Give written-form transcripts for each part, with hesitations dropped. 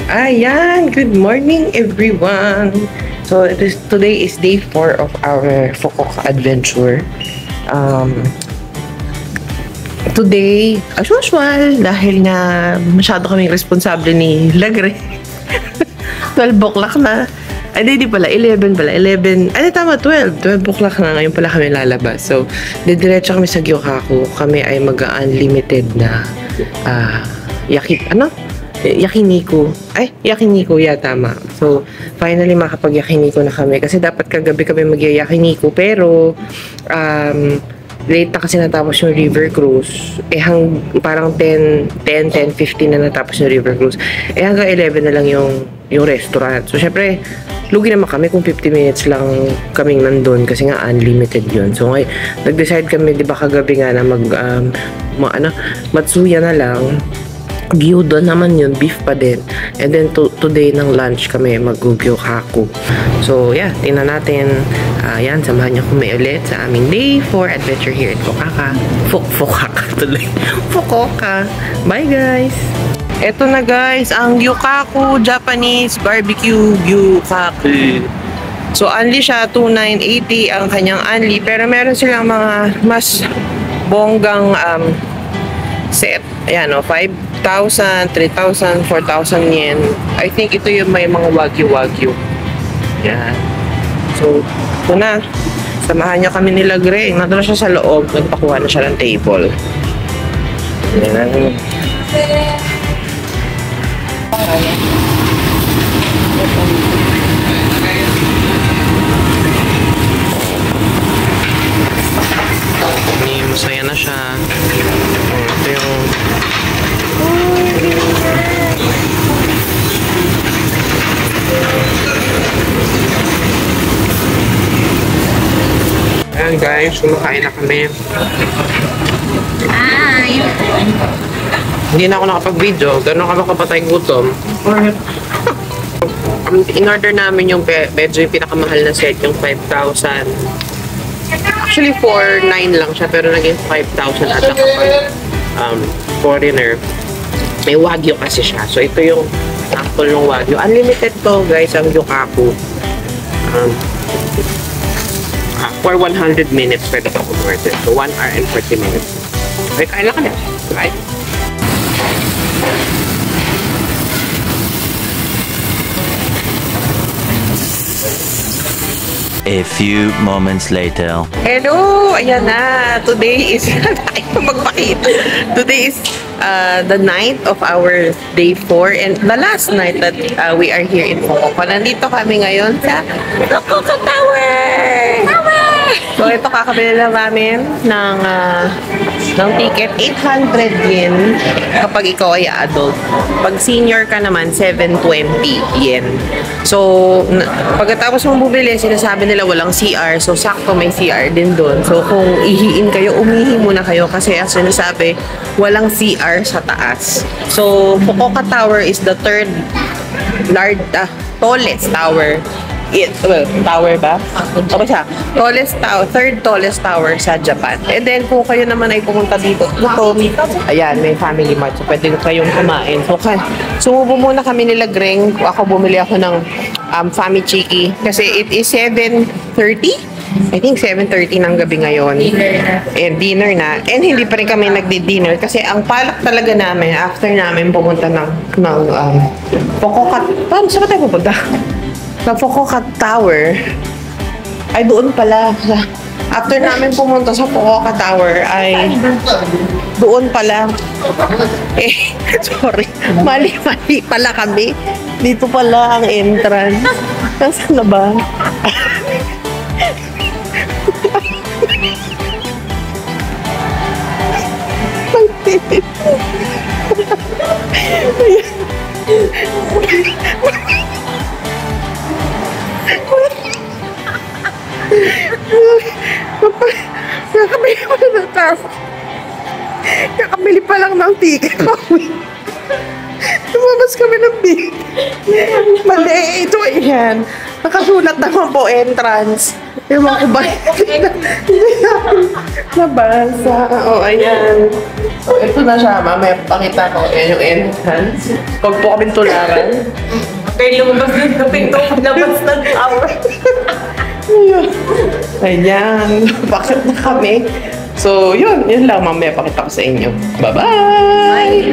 Ayan, good morning everyone. So today is day 4 of our Fukuoka adventure. Today, as usual, dahil nga masyado kaming responsable ni Lagre. 12 o'clock na. Ay, di pala, 11 pala. 11, ay, tama, 12. 12 o'clock na ngayon pala kami lalabas. So, didiretso kami sa Gyokaku. Kami ay mag-unlimited na yakiniku. Ay, yakiniku, tama. So, finally makapag-yakiniku na kami. Kasi dapat kagabi kami mag-yakiniku. Pero, late na kasi natapos yung river cruise. Parang 10:15 na natapos yung river cruise. Hanggang 11 na lang yung restaurant. So, syempre, lugi naman kami kung 50 minutes lang kaming nandun kasi nga unlimited yun. So, nag-decide kami, di ba kagabi nga na Matsuya na lang. Gyudon naman yun, beef pa din. And then today ng lunch kami mag-Gyokaku. So yeah, tingnan natin. Yan, samahan niyo kami ulit sa aming day 4 adventure here at Fukuoka tuloy. Fukuoka. Bye guys! Eto na guys, ang Gyokaku Japanese Barbecue Gyokaku. So only siya 2,980 ang kanyang only, pero meron silang mga mas bonggang set. Ayan o, 5,000, 3,000, 4,000 yen. I think ito yung may mga wagyu. Yan. So, ito na. Samahan niyo kami nila Gre. Nandun na siya sa loob. Nagpakuha na siya ng table. Yan. Masaya na siya. Ito yung ayan guys, kumakain na kami. Hi! Hindi na ako nakapag-video. Gano'n ka makapatay gutom. In-order namin yung medyo yung pinakamahal na set, yung 5,000. Actually, 4,900 lang siya, pero naging 5,000 ata kapag foreigner. May wagyu kasi siya. So, ito yung sample ng wagyu. Unlimited to, guys, ang Gyokaku. For 100 minutes, pwede ka converted. So, 1 hour and 40 minutes. Okay, kain lang ka na. Right? A few moments later. Hello! Ayan na. Today is Today is the night of our day 4 and the last night that we are here in Fukuoka. Nandito kami ngayon sa Fukuoka Tower! So, ito kakabili lang namin ng ticket. 800 yen kapag ikaw ay adult. Pag senior ka naman, 720 yen. So, pagkatapos mong bumili, sinasabi nila walang CR. So, sakto may CR din doon. So, kung ihiin kayo, umihi muna kayo kasi ang sinasabi, walang CR sa taas. So, Fukuoka Tower is the third tallest tower. Tower ba? Okay siya. Third tallest tower sa Japan. And then, kung kayo naman ay pumunta dito, ayan, may family mart. So, pwede kayong kumain. So, sumubo muna kami nila Greng. Bumili ako ng Famichiki. Kasi it is 7:30. I think 7:30 ng gabi ngayon. And dinner na. And hindi pa rin kami nagdi-dinner. Kasi ang palak talaga namin, after namin pumunta ng Fukuoka. Saan ba tayo pupunta? Sa Fukuoka Tower, ay doon pala. After namin pumunta sa Fukuoka Tower, ay doon pala. Sorry. Mali pala kami. Dito pala ang entrance. Nasaan na ba? Kakabili pa lang ng ticket. Lumabas Lalabas kami ng bill. Mali, ito yan. Nakasulat naman po entrance. Ewan ko ba? Hindi namin nabasa. O, ayan. So, ito na siya. Mamaya pakita ko. Ayan yung entrance. Huwag po kami tularan. Okay, lumabas na yung pinto. Labas ng tower. Ayan. Bakit na kami? So, yun lang. Mamaya pakita ko sa inyo. Bye-bye!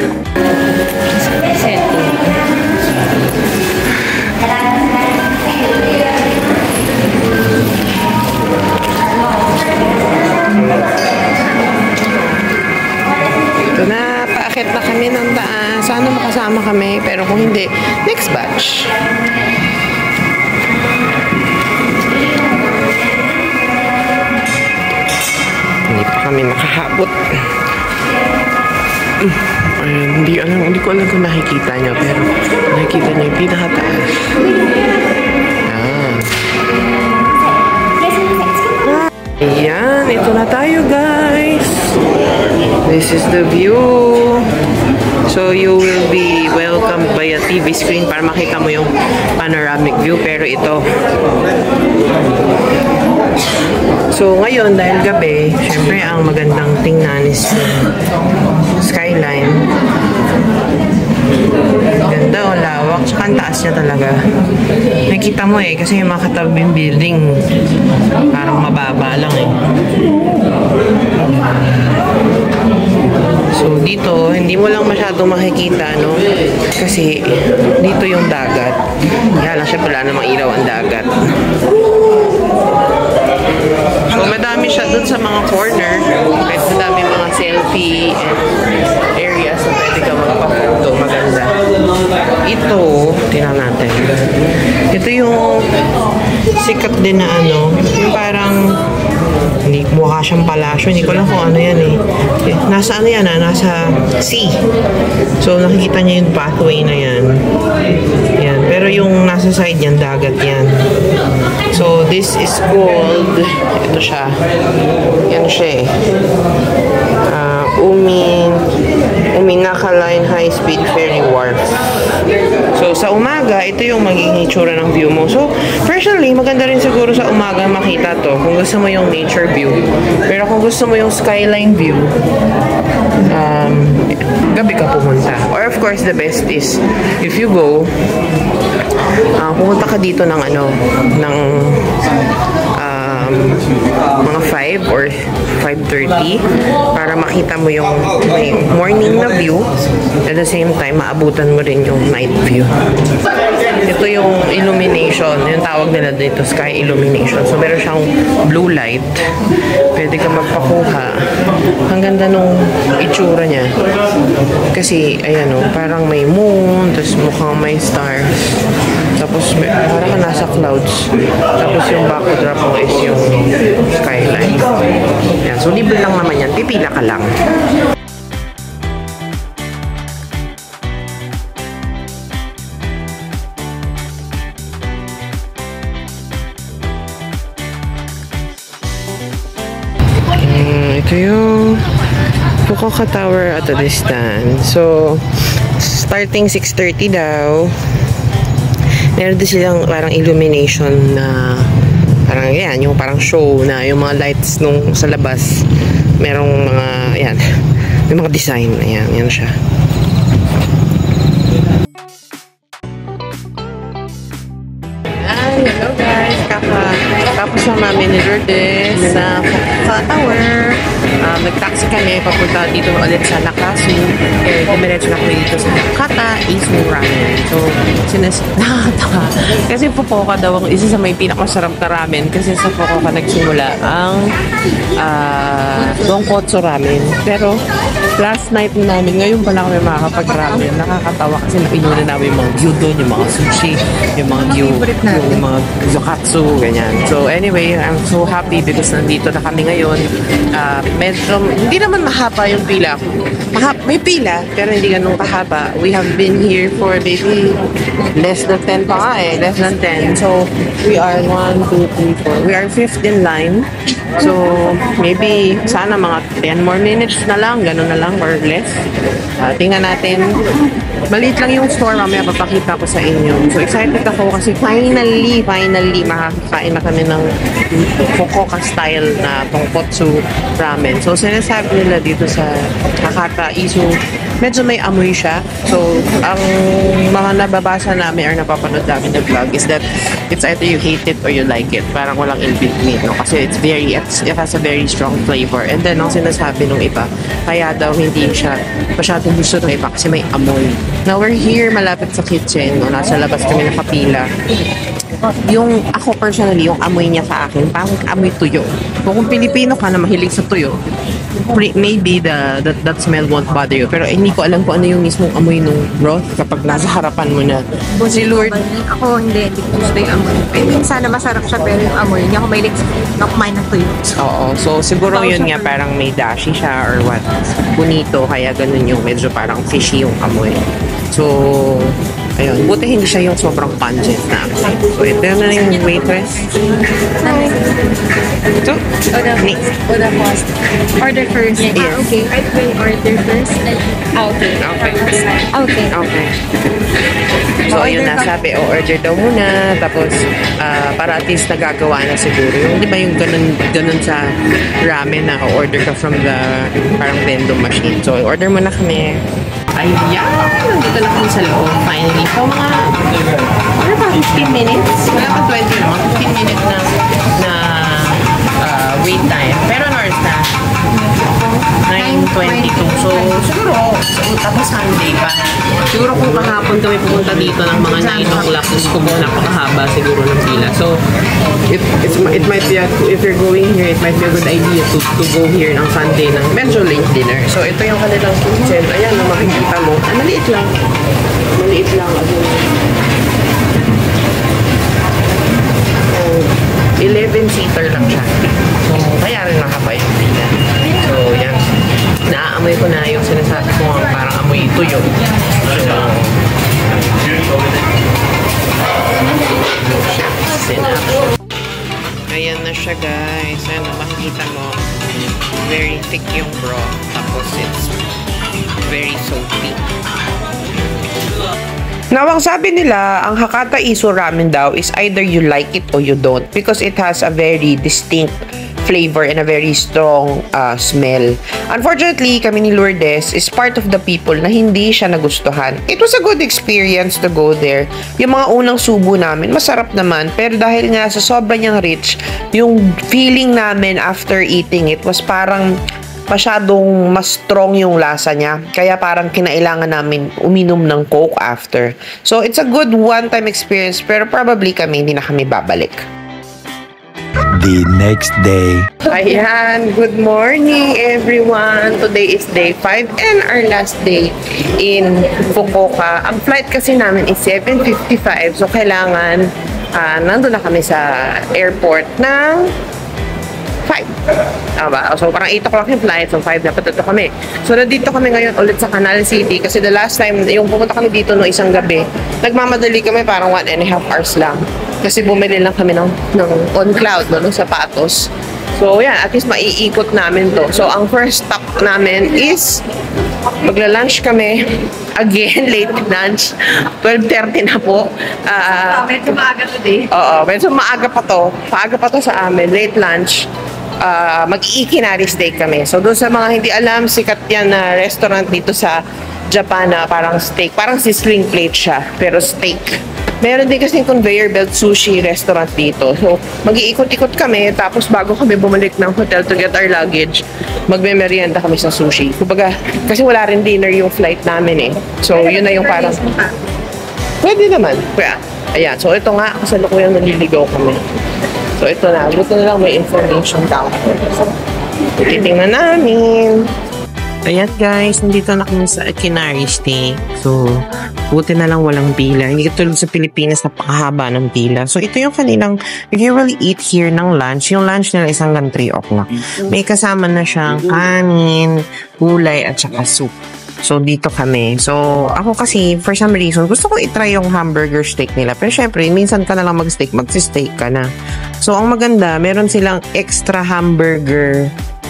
Ito na, paakit na kami ng taas. Sana makasama kami, pero kung hindi, next batch. Hindi pa kami makahabot. Ayun, hindi ko alam kung nakikita nyo, pero nakikita nyo yung pinakataas. Ayan, ito na tayo guys. This is the view. So you will be welcomed by a TV screen para makita mo yung panoramic view. Pero ito. So ngayon, dahil gabi, syempre ang magandang tingnan is skyline. Ganda o lawak. Tsaka ang taas niya talaga. Nakikita mo eh, kasi yung mga katabing building parang mababa lang eh. So dito, hindi mo lang masyadong makikita, no? Kasi dito yung dagat. Kaya lang siya pala namang ilaw ang dagat. So madami siya dun sa mga corner. Kahit madami mga selfie and areas na pwede ka magpa-photo. Maganda. Ito, tingnan natin. Ito yung sikat din na ano, yung parang hindi mukha siyang palasyo. Hindi ko lang kung ano yan eh. Nasa ano yan ah? Nasa sea. So nakikita niya yung pathway na yan. Yan. Pero yung nasa side yan, dagat yan. So this is called, ito siya. Yan siya eh. Uminaka Line High Speed Ferry Wharf. So sa umaga, ito yung magiging itsura ng view mo. So personally, maganda rin siguro sa umaga makita to kung gusto mo yung nature view. Pero kung gusto mo yung skyline view, gabi ka pumunta. Or of course, the best is if you go, pumunta ka dito ng ano, ng mga 5 or 5:30 para makita mo yung morning na view, at the same time maabutan mo rin yung night view. Ito yung illumination, yung tawag nila dito, sky illumination. So meron siyang blue light, pwede ka magpakuha. Ang ganda nung itsura niya kasi ayan o, parang may moon, tapos mukhang may stars, tapos parang ka nasa clouds, tapos yung backdrop mo is yung skyline. Yan. So libre lang naman yan, pipila ka lang. Ito yung Fukuoka Tower at a distance. So starting 6:30 daw, meron din silang parang illumination na parang yan, yung parang show na yung mga lights nung sa labas, merong mga yan, may mga design, ayan, yan siya. Hello guys, tapos na namin ni Lourdes sa Fukuoka Tower. Nag-taxi kami papunta dito ulit sa Nakasu. Dumiretso na kami dito sa Kata Isu Ramen. So, nakakatawa. Kasi Fukuoka daw ang isa sa may pinakamasarap na ramen. Kasi sa Fukuoka nagsimula ang Donkotsu Ramen. Pero, last night namin, ngayon pa lang kami makakapag-ramen. Nakakatawa kasi napinunan namin yung mga gyudon, yung mga sushi, yung mga yung mga zokatsu, ganyan. So, anyway, I'm so happy because nandito na kami ngayon. medyo, hindi naman mahaba yung pila. May pila, pero hindi ganun kahaba. We have been here for maybe less than 10 pa nga eh. Less than 10. So, we are 1, 2, 3, 4. We are 5th in line. So, maybe sana mga 10 more minutes na lang, ganun na lang or less. Tingnan natin. Maliit lang yung store, mamaya papakita ko sa inyo. So, excited ako kasi finally, makakakain na kami ng Fukuoka style na tonkotsu ramen. So, sinasabi nila dito sa Hakata Isu, medyo may amoy siya. So, ang mga nababasa namin or napapanood namin na vlog is that it's either you hate it or you like it. Parang walang in between, no? Kasi it has a very strong flavor. And then, ang sinasabi ng iba, kaya daw hindi siya masyadong gusto ng iba kasi may amoy. Now, we're here malapit sa kitchen, no? Nasa labas kami nakapila. Yung ako personally, yung amoy niya sa akin, parang amoy tuyo. Kung Pilipino ka na mahilig sa tuyo, maybe that smell won't bother you. Pero hindi ko alam kung ano yung mismong amoy nung broth kapag nasa harapan mo na. Si Lord, Ako hindi ko gusto yung amoy. Sana masarap siya pero yung amoy. Hindi ako mahilig na kumain ng tuyo. oo. So, siguro yun nga, parang may dashi siya or what. Bonito, kaya ganun yung medyo parang fishy yung amoy. So, ayun. Buti hindi siya yung sobrang pungent na amoy. So, ito na yung waitress. Hi. So, Order first. Order first. Yes. Okay. I will order first. Okay. Okay. Okay. So, ayun na, sabi, order daw muna. Tapos, para at least nagagawa na siguro. Yung, di ba yung ganun sa ramen na order ka from the parang vending machine. So, order muna kami. Ayan! Nandito na kami sa loob. Finally. So, mga, ano ba, 15 minutes? Wala pa 20 naman. 15 minutes na wait time. Pero nurse na. 9:22. So, siguro, tapos Sunday pa. Siguro kung kahapon kami pumunta dito ng mga 9 o'clock, gusto ko napakahaba siguro ng pila. So, it might be, if you're going here, it might be a good idea to go here ng Sunday ng medyo late dinner. So, ito yung kanilang kitchen. Ayan, makikita mo. Maliit lang. Maliit lang. 11-seater lang siya. So, kaya rin nakapa yung pila. So, yan. Naaamoy ko na yung sinasabi ko parang amoy tuyo. So, ayan na siya, guys. Ano, makikita mo, very thick yung broth. Tapos, it's very soapy. Now, ang sabi nila, ang Hakata Isu ramen daw is either you like it or you don't because it has a very distinct flavor and a very strong smell. Unfortunately, kami ni Lourdes is part of the people na hindi siya nagustuhan. It was a good experience to go there. Yung mga unang subo namin, masarap naman. Pero dahil nga sa sobrang niyang rich, yung feeling namin after eating it was parang masyadong mas strong yung lasa niya. Kaya parang kinailangan namin uminom ng Coke after. So, it's a good one-time experience pero probably kami hindi na kami babalik. The next day. Ayan, good morning everyone. Today is day 5 and our last day in Fukuoka. Ang flight kasi namin is 7:55. So, kailangan nandun na kami sa airport ng 5. Tama. So, parang 8 o'clock yung flight. So, 5 dapat ito kami. So, nandito kami ngayon ulit sa Canal City. Kasi the last time, yung pumunta kami dito no isang gabi, nagmamadali kami parang 1.5 hours lang. Kasi bumili lang kami ng On Cloud, no, ng sapatos. So, yan. At least maiikot namin to. So, ang first stop namin is magla-lunch kami. Again, late lunch. 12:30 na po. Medyo maaga today. Oo, medyo maaga pa to. Paaga pa to sa amin. Late lunch. Mag-iikinari steak kami. So, doon sa mga hindi alam, sikat yan na restaurant dito sa Japan na parang steak. Parang sizzling plate siya, pero steak. Meron din kasing conveyor belt sushi restaurant dito. So, mag-iikot-ikot kami, tapos bago kami bumalik ng hotel to get our luggage, magme-merienda kami sa sushi. Kumbaga, kasi wala rin dinner yung flight namin eh. So, yun na yung parang... Pwede naman. Kaya, ayan. So, ito nga, kasalukuyang naliligaw kami. So, ito na. Buto na lang may information down. So, titingnan namin. Ayan guys, nandito na kami sa Kinari Steak. So, buti na lang walang pila. Hindi katulad sa Pilipinas na pakahaba ng pila. So, ito yung kanilang, you usually eat here ng lunch. Yung lunch nila is hanggang 3 o'clock. May kasama na siyang kanin, gulay, at saka soup. So, dito kami. So, ako kasi, for some reason, gusto ko itry yung hamburger steak nila. Pero syempre, minsan ka na lang mag-steak, mag-steak ka na. So, ang maganda, meron silang extra hamburger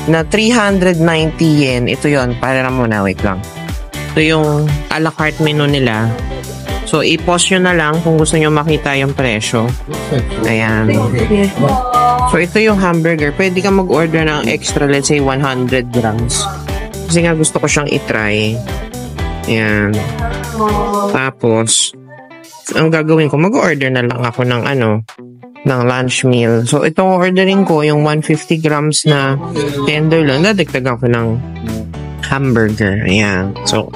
na 390 yen. Ito yon, para muna, wait lang. Ito yung a la carte menu nila. So, i-pause nyo na lang kung gusto nyo makita yung presyo. Ayan. So, ito yung hamburger. Pwede ka mag-order ng extra, let's say, 100 grams. Kasi nga gusto ko siyang i-try. Ayan. Tapos, ang gagawin ko, mag-order na lang ako ng ng lunch meal. So, itong ordering ko, yung 150 grams na tenderloin, dadagdagan ko ng hamburger. Ayan. So,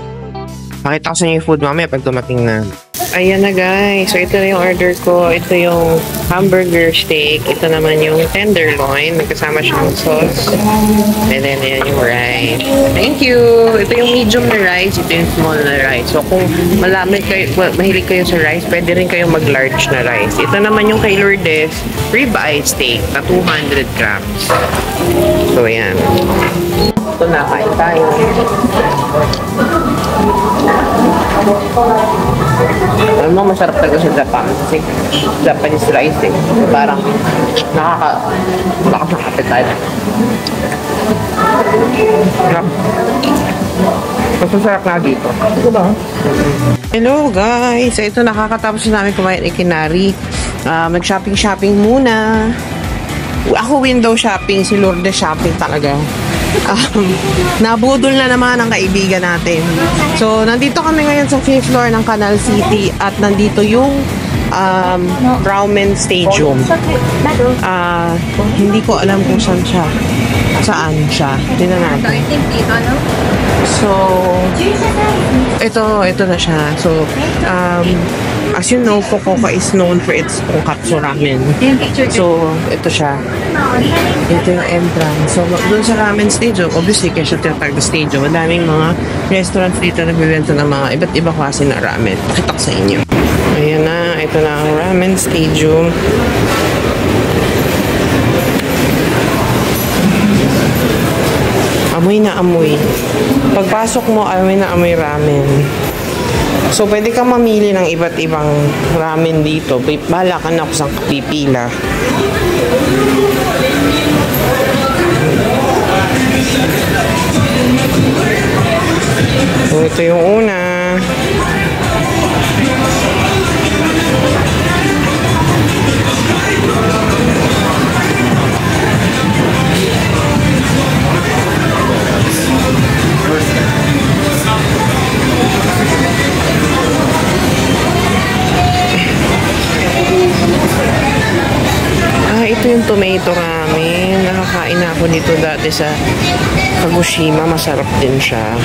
pakita ko sa inyo yung food mamaya pag dumating na. Ayan na guys. So, ito na yung order ko. Ito yung hamburger steak. Ito naman yung tenderloin. Nagkasama siyang sauce. And then, ayan yung rice. Thank you! Ito yung medium na rice. Ito yung small na rice. So, kung mahilig kayo sa rice, pwede rin kayong mag-large na rice. Ito naman yung kay Lourdes ribeye steak na 200 grams. So, ayan. Ito na, kain tayo. Alam mo, masarap talaga sa Japan. Kasi Japanese rice eh. Parang nakaka-lakas ng appetite. Mas masarap nga dito. Ito ba? Hello guys! So, ito nakakatapos na namin kumain ni Kinari. Mag-shopping muna. Ako window shopping, si Lourdes shopping talaga. Nabudol na naman ang kaibigan natin. So, nandito kami ngayon sa 5th floor ng Canal City at nandito yung Ramen Stadium. Hindi ko alam kung saan siya. Saan siya? Tingnan natin. So, ito na siya. So, as you know, Fukuoka is known for its tonkatsu ramen. So, ito siya. Ito yung entrance. So, doon sa ramen stadium, obviously, kaya siya tinatag na stadium. Madaming mga restaurants dito nagbibenta ng mga iba't ibang klase na ramen. Pakita ko sa inyo. Ayan na. Ito na ang ramen stadium. Amoy na amoy. Pagpasok mo, amoy na amoy ramen. So, pwede kang mamili ng iba't ibang ramen dito. Bahala ka na kung saan pipila. So, ito yung una. Ito yung tomato ramen. Nakakain na ako nito dati sa Kagoshima. Masarap din siya.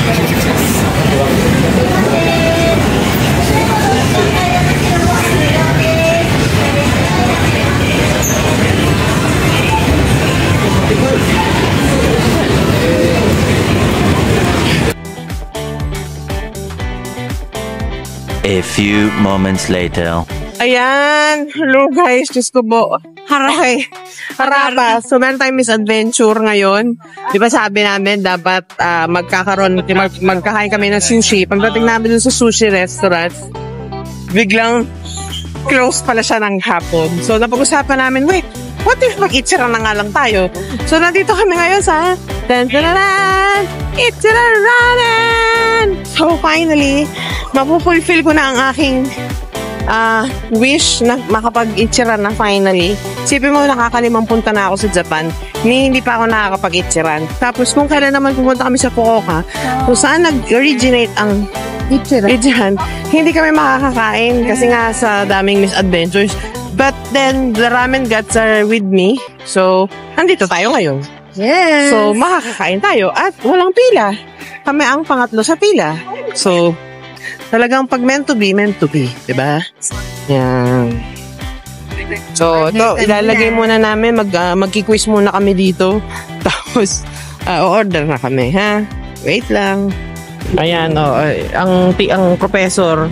A few moments later. Ayan! Hello guys! Diyos ko po. Harapa. So, meron tayong misadventure ngayon. Di ba sabi namin, dapat magkakain kami ng sushi. Pagdating namin dun sa sushi restaurant, biglang close pala siya ng hapon. So, napag-usapan namin, wait, what if mag-Ichiran na nga lang tayo? So, nandito kami ngayon sa Ichiran Ramen! So, finally, mapupulfill ko na ang aking wish na makapag-Ichiran na finally. Sipin mo, nakakalimang punta na ako sa Japan. Hindi pa ako nakakapag-Ichiran. Tapos kung kailan naman pumunta kami sa Fukuoka, kung saan nag-originate ang Ichiran, hindi kami makakakain kasi nga sa daming misadventures. But then, the ramen gods are with me. So, nandito tayo ngayon. Yes! So, makakakain tayo at walang pila. Kami ang pangatlo sa pila. So, talagang pag meant to be, diba? Yan. So, ito, ilalagay muna namin, magki-quiz muna kami dito. Tapos, order na kami, ha? Wait lang. Ayan, ang professor.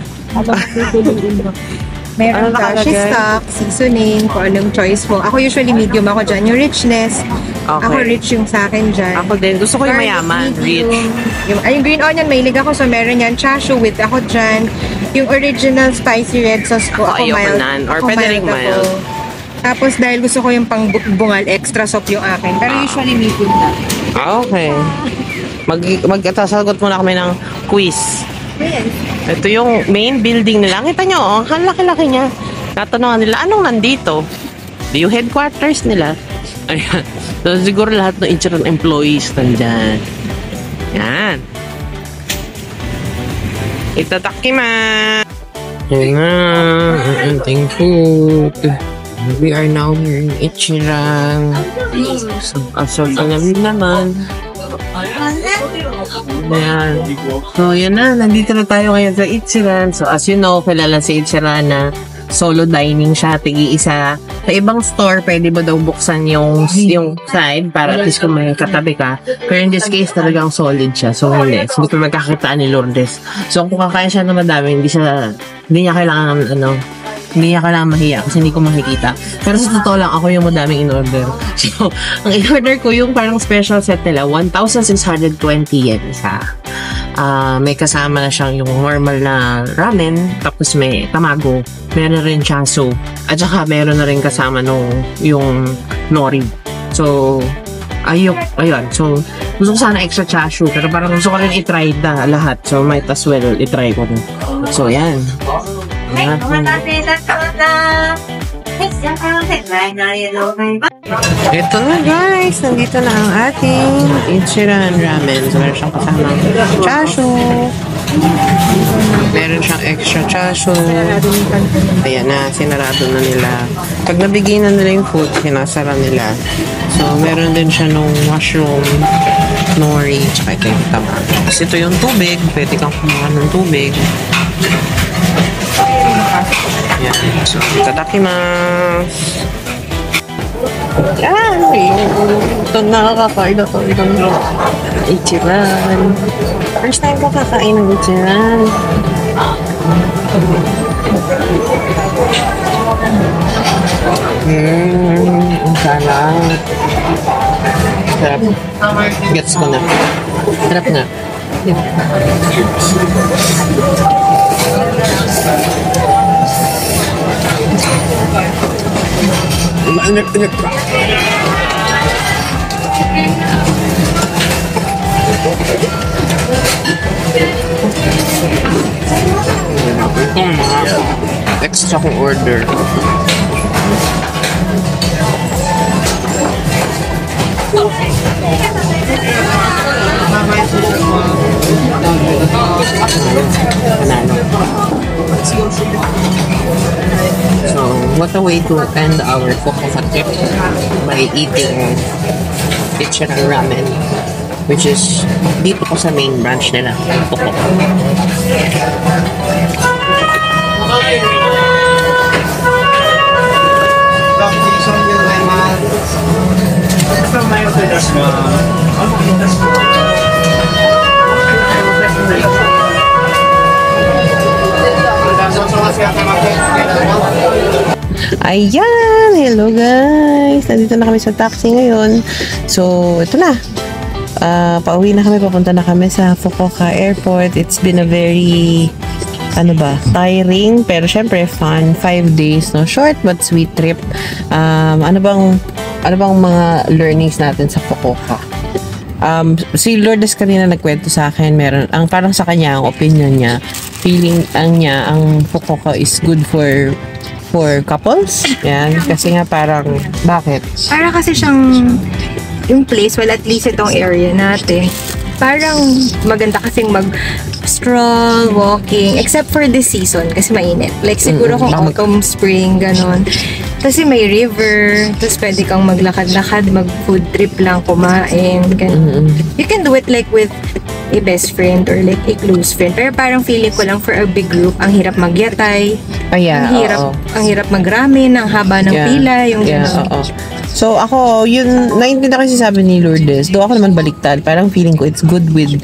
Meron Ano ka nakalagay? stock, seasoning, kung anong choice mo. Ako usually medium ako dyan. Yung richness, Okay. ako rich yung sa akin dyan. Ako din. Gusto ko yung Garlic, mayaman, medium. rich. Yung green onion, mahilig ako. So, meron yan. Chashu with ako dyan. Yung original spicy red sauce ko, ako Ayoko mild. nan. Or Ako pwede ring ako. mild. Tapos, dahil gusto ko yung pang bungal, extra soup yung akin. Pero usually medium na. Okay. Sasagot muna kami ng quiz. Ayan. Ito yung main building nila. Kita nyo, ang laki-laki niya. Tatanungan nila, anong nandito? Yung headquarters nila. Ayan. So, siguro lahat ng Ichiran employees nandyan. Yan. Itadakimasu! Yan na. Thank you. We are now here in Ichiran. So, alam naman. Ayan. So, yan na. Nandito na tayo ngayon sa Ichiran. So, as you know, kilala si Ichiran na solo dining siya, tigi-isa. Sa ibang store, pwede mo daw buksan yung side para at least kung may katabi ka. Pero in this case, talagang solid siya. So, hindi. So, hindi ko magkakitaan ni Lourdes. So, kung kakain siya na madami, hindi niya kailangan, hindi niya kailangan mahiya kasi hindi ko makikita. Pero sa totoo lang, ako yung madaming in-order. So, ang in-order ko yung parang special set nila, 1,620 yen isa. May kasama na siyang yung normal na ramen, tapos may tamago, meron rin siyang soup, at saka meron na rin kasama yung nori. So, ayun. So, gusto ko sana extra chashu, pero parang gusto ko rin i-try na lahat. So, might as well i-try ko rin. So, yan. Ito na guys, nandito na ang ating Ichiran ramen. So, meron siyang kasamang chashu. Meron siyang extra chashu. Ayan na, sinarado na nila. Pag nabigay na nila yung food, sinasara nila. So, meron din siya nung mushroom, nori, tsaka ito yung tama. Tapos ito yung tubig. Pwede kang kumuha ng tubig. Ayan. So, itadakimasu. Yan! Ito nakakain ako ng Ichiran. First time ko kakain ng Ichiran. Ang sarap. Sarap. Gets ko na. Sarap na. Init pa. Extra kong order. So, what a way to end our Fukuoka trip by eating Ichiran ramen, which is dito ko sa main branch nila, Fukuoka. Ayan! Hello guys! Nandito na kami sa taxi ngayon. So, ito na. Pauwi na kami. Papunta na kami sa Fukuoka Airport. It's been a very tiring, pero syempre fun. 5 days, no? Short but sweet trip. Ano bang mga learnings natin sa Fukuoka? Si Lourdes kanina nagkwento sa akin, ang parang sa kanya, ang opinion niya, feeling niya, ang Fukuoka is good for couples. Yan. Kasi nga parang, bakit? Para kasi siyang yung place, well, at least itong area natin, parang maganda kasing mag-stroll, walking, except for this season, kasi mainit. Like, siguro kung autumn, spring, ganon. Kasi may river, tapos pwede kang maglakad-lakad, mag-food trip lang, kumain, ganon. You can do it like with a best friend or like a close friend. Pero parang feeling ko lang for a big group, ang hirap magyatay, ang hirap magramin, ang haba ng pila, yung oo. So, ako, yun, naiintindihan ko yung sabi ni Lourdes. Doon ako naman baliktad. Parang feeling ko it's good with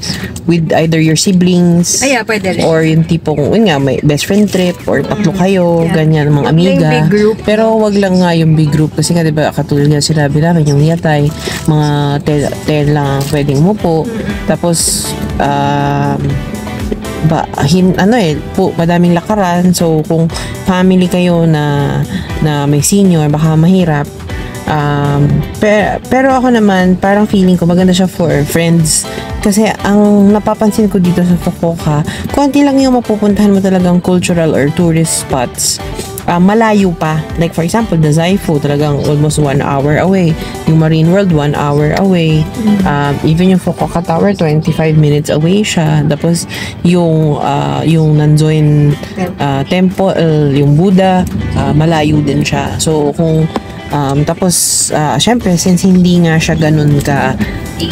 either your siblings. Pwede rin. Or yung tipong, yun nga, may best friend trip or tatlo kayo, ganyan, mga amiga. Big group. Pero wag lang nga yung big group. Kasi nga, diba, katulad nga sinabi namin, yung yatay, mga 10 lang pwedeng umupo. Tapos, madaming lakaran. So, kung family kayo na may senior, baka mahirap. Pero ako naman, parang feeling ko maganda siya for friends. Kasi ang napapansin ko dito sa Fukuoka, konti lang yung mapupuntahan mo talagang cultural or tourist spots. Malayo pa. Like for example, the Zaifu, talagang almost 1 hour away. Yung Marine World, 1 hour away. Even yung Fukuoka Tower, 25 minutes away siya. Tapos, yung Nanzoin Temple, yung Buddha, malayo din siya. So, kung syempre, since hindi nga siya ganun ka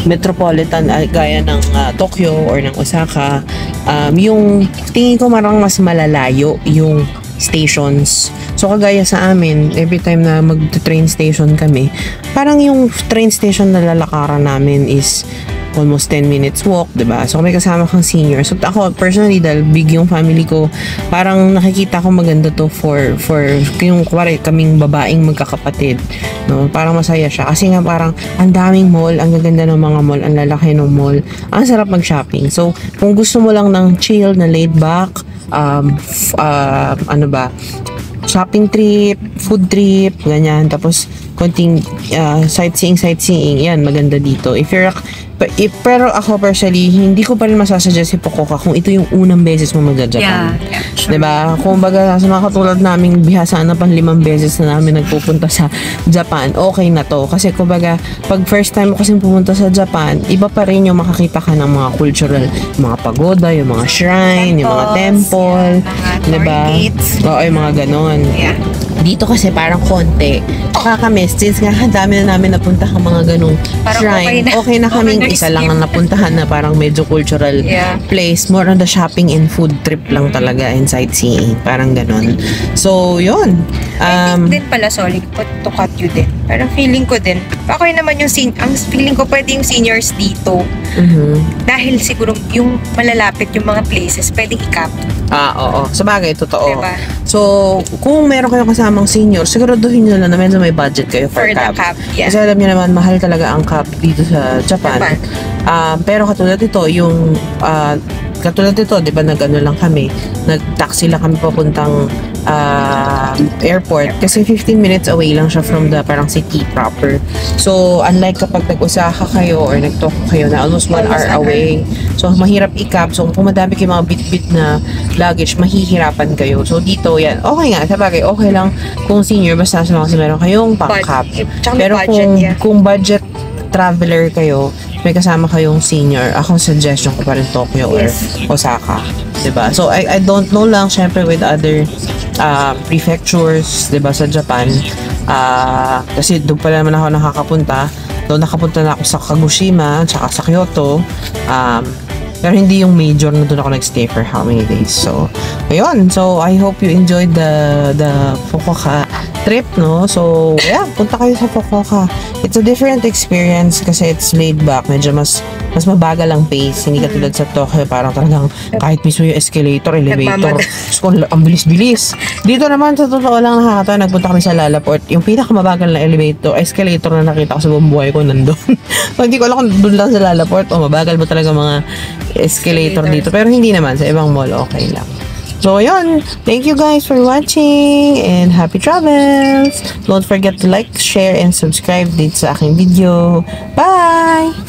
metropolitan gaya ng Tokyo or ng Osaka, yung tingin ko marang mas malalayo yung stations. So, kagaya sa amin, every time na mag-train station kami, parang yung train station na lalakaran namin is almost 10 minutes walk, diba? So, may kasama kang senior. So, ako, personally, dahil big yung family ko, parang nakikita ko maganda to for yung kaming babaeng magkakapatid. No? Parang masaya siya. Kasi nga parang ang daming mall, ang gaganda ng mga mall, ang lalaki ng mall. Ang sarap mag-shopping. So, kung gusto mo lang ng chill, na laid back, shopping trip, food trip, ganyan. Tapos, konting sightseeing, yan, maganda dito. Pero ako personally, hindi ko pa rin masasuggest si Fukuoka kung ito yung unang beses mo magja-Japan. Sure. Diba? Kung baga sa mga katulad naming bihasaan na 5 beses na namin nagpupunta sa Japan, okay na to. Kasi kumbaga, pag first time mo kasi pumunta sa Japan, iba pa rin yung makakita ka ng mga cultural, yung mga pagoda, yung mga shrine, yung mga temple, diba? Oo, yung mga ganon. Yeah. Dito kasi parang konti. Kakamiss, since nga dami na namin napuntahan mga ganong parang shrine. Okay na kaming isa lang ang napuntahan na parang medyo cultural place. More on the shopping and food trip lang talaga and sightseeing. Parang ganon. So, yun. I think din pala, sorry, to cut you din. Parang feeling ko din, okay naman yung ang feeling ko pwede yung seniors dito. Dahil siguro yung malalapit yung mga places, pwedeng i-cap. Oo. Sabagay, totoo. Diba? So, kung meron kayong kasamang senior, siguraduhin nyo na medyo may budget kayo for the cab. Yeah. Kasi alam nyo naman, mahal talaga ang cab dito sa Japan. Pero katulad ito, di ba, nag-ano lang kami, nag-taxi lang kami papuntang airport kasi 15 minutes away lang siya from the parang city proper. So, unlike kapag nag-Osaka kayo or nag-Tokyo kayo na almost 1 hour away, so mahirap i-cab. So, kung madami kayo mga bit-bit na luggage, mahihirapan kayo. So, dito yan. Okay nga, sabagay, okay lang kung senior, basta sa mga meron kayong pang-cab. Pero kung budget traveler kayo, may kasama kayong senior, ako suggestion ko pa rin Tokyo or Osaka. Diba? So, I don't know lang, syempre with other prefectures, diba, sa Japan. Kasi doon pala naman ako nakakapunta. Doon nakapunta na ako sa Kagoshima, tsaka sa Kyoto. Pero hindi yung major na doon ako nag-stay for how many days. So, ayun. So, I hope you enjoyed the Fukuoka trip, no? So, yeah, punta kayo sa Fukuoka. It's a different experience kasi it's laid back. Medyo mas mabagal ang pace. Hindi katulad sa Tokyo, parang talagang kahit mismo yung escalator, elevator, so, ang bilis-bilis. Dito naman, sa totoo lang nakakatawa, nagpunta kami sa Lalaport. Yung pinakamabagal na escalator na nakita ko sa buong buhay ko nandun. So, hindi ko alam kung doon lang sa Lalaport o mabagal ba talaga mga escalator dito. Pero hindi naman, sa ibang mall, okay lang. So, yun. Thank you guys for watching and happy travels. Don't forget to like, share, and subscribe dito sa aking video. Bye!